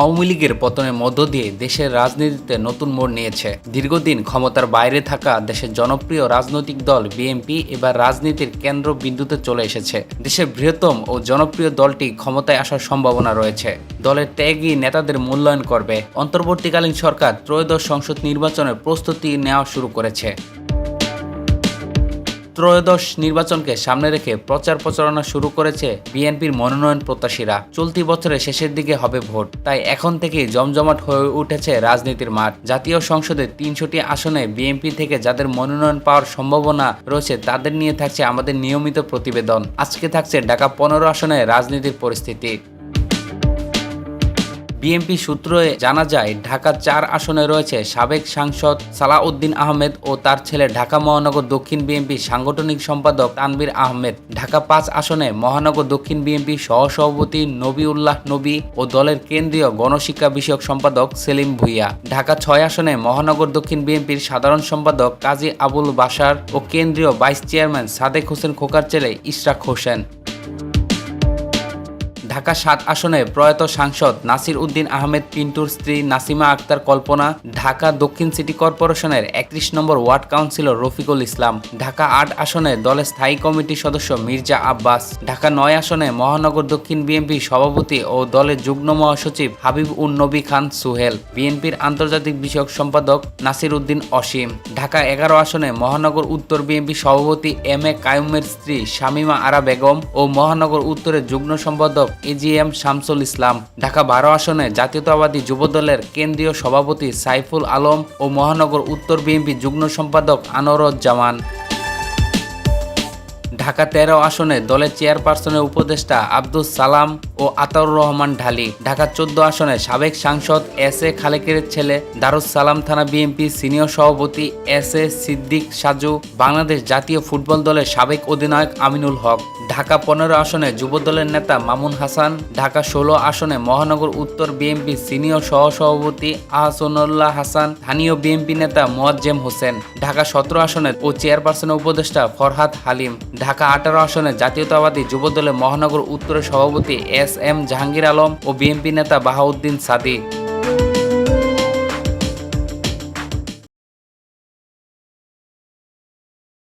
আওয়ামী লীগের পতনের মধ্য দিয়ে দেশের রাজনীতিতে নতুন মোড় নিয়েছে। দীর্ঘদিন ক্ষমতার বাইরে থাকা দেশের জনপ্রিয় রাজনৈতিক দল বিএনপি এবার রাজনীতির কেন্দ্রবিন্দুতে চলে এসেছে। দেশের বৃহত্তম ও জনপ্রিয় দলটি ক্ষমতায় আসার সম্ভাবনা রয়েছে। দলের ত্যাগী নেতাদের মূল্যায়ন করবে। অন্তর্বর্তীকালীন সরকার ত্রয়োদশ সংসদ নির্বাচনের প্রস্তুতি নেওয়া শুরু করেছে। ত্রয়োদশ নির্বাচনকে সামনে রেখে প্রচার প্রচারণা শুরু করেছে বিএনপির মনোনয়ন প্রত্যাশীরা। চলতি বছরের শেষের দিকে হবে ভোট, তাই এখন থেকেই জমজমাট হয়ে উঠেছে রাজনীতির মাঠ। জাতীয় সংসদে ৩০০টি আসনে বিএনপি থেকে যাদের মনোনয়ন পাওয়ার সম্ভাবনা রয়েছে তাদের নিয়ে থাকছে আমাদের নিয়মিত প্রতিবেদন। আজকে থাকছে ঢাকা ১৫ আসনে রাজনীতির পরিস্থিতি। বিএনপি সূত্রে জানা যায়, ঢাকা ৪ আসনে রয়েছে সাবেক সাংসদ সালাউদ্দিন আহমেদ ও তার ছেলে ঢাকা মহানগর দক্ষিণ বিএনপির সাংগঠনিক সম্পাদক তানভীর আহমেদ। ঢাকা ৫ আসনে মহানগর দক্ষিণ বিএনপির সহসভাপতি নবীউল্লাহ নবী ও দলের কেন্দ্রীয় গণশিক্ষা বিষয়ক সম্পাদক সেলিম ভূঁইয়া। ঢাকা ৬ আসনে মহানগর দক্ষিণ বিএনপির সাধারণ সম্পাদক কাজী আবুল বাশার ও কেন্দ্রীয় ভাইস চেয়ারম্যান সাদেক হোসেন খোকার ছেলে ইশরাক হোসেন। ঢাকা ৭ আসনে প্রয়াত সাংসদ নাসির উদ্দিন আহমেদ পিন্টুর স্ত্রী নাসিমা আক্তার কল্পনা। ঢাকা দক্ষিণ সিটি কর্পোরেশনের ৩১ নম্বর ওয়ার্ড কাউন্সিলর রফিকুল ইসলাম। ঢাকা ৮ আসনে দলের স্থায়ী কমিটির সদস্য মির্জা আব্বাস। ঢাকা ৯ আসনে মহানগর দক্ষিণ বিএনপি সভাপতি ও দলের যুগ্ম মহাসচিব হাবিব উন নবী খান সুহেল। বিএনপির আন্তর্জাতিক বিষয়ক সম্পাদক নাসির উদ্দিন অসীম। ঢাকা ১১ আসনে মহানগর উত্তর বিএনপি সভাপতি এম এ কাইয়ুমের স্ত্রী শামীমা আরা বেগম ও মহানগর উত্তরের যুগ্ম সম্পাদক এজিএম শামসুল ইসলাম। ঢাকা ১২ আসনে জাতীয়তাবাদী যুবদলের কেন্দ্রীয় সভাপতি সাইফুল আলম ও মহানগর উত্তর বিএনপি যুগ্ম সম্পাদক আনোয়ারুজ্জামান। ঢাকা ১৩ আসনে দলের চেয়ারপারসনের উপদেষ্টা আব্দুস সালাম ও আতাউর রহমান ঢালি। ঢাকা ১৪ আসনে সাবেক সাংসদ এস এ খালেকের ছেলে দারুস সালাম থানা বিএনপি সিনিয়র সভাপতি এস এ সিদ্দিক সাজু। বাংলাদেশ জাতীয় ফুটবল দলের সাবেক অধিনায়ক আমিনুল হক। ঢাকা ১৫ আসনে যুবদলের নেতা মামুন হাসান। ঢাকা ১৬ আসনে মহানগর উত্তর বিএনপি সিনিয়র সহসভাপতি আহসানুল্লাহ হাসান, স্থানীয় বিএনপি নেতা মোয়াজ্জেম হোসেন। ঢাকা ১৭ আসনে ও চেয়ারপারসনের উপদেষ্টা ফরহাদ হালিম। ঢাকা ১৮ আসনে জাতীয়তাবাদী যুবদলের মহানগর উত্তরের সভাপতি এস এম জাহাঙ্গীর আলম ও বিএনপি নেতা বাহাউদ্দিন সাদিক।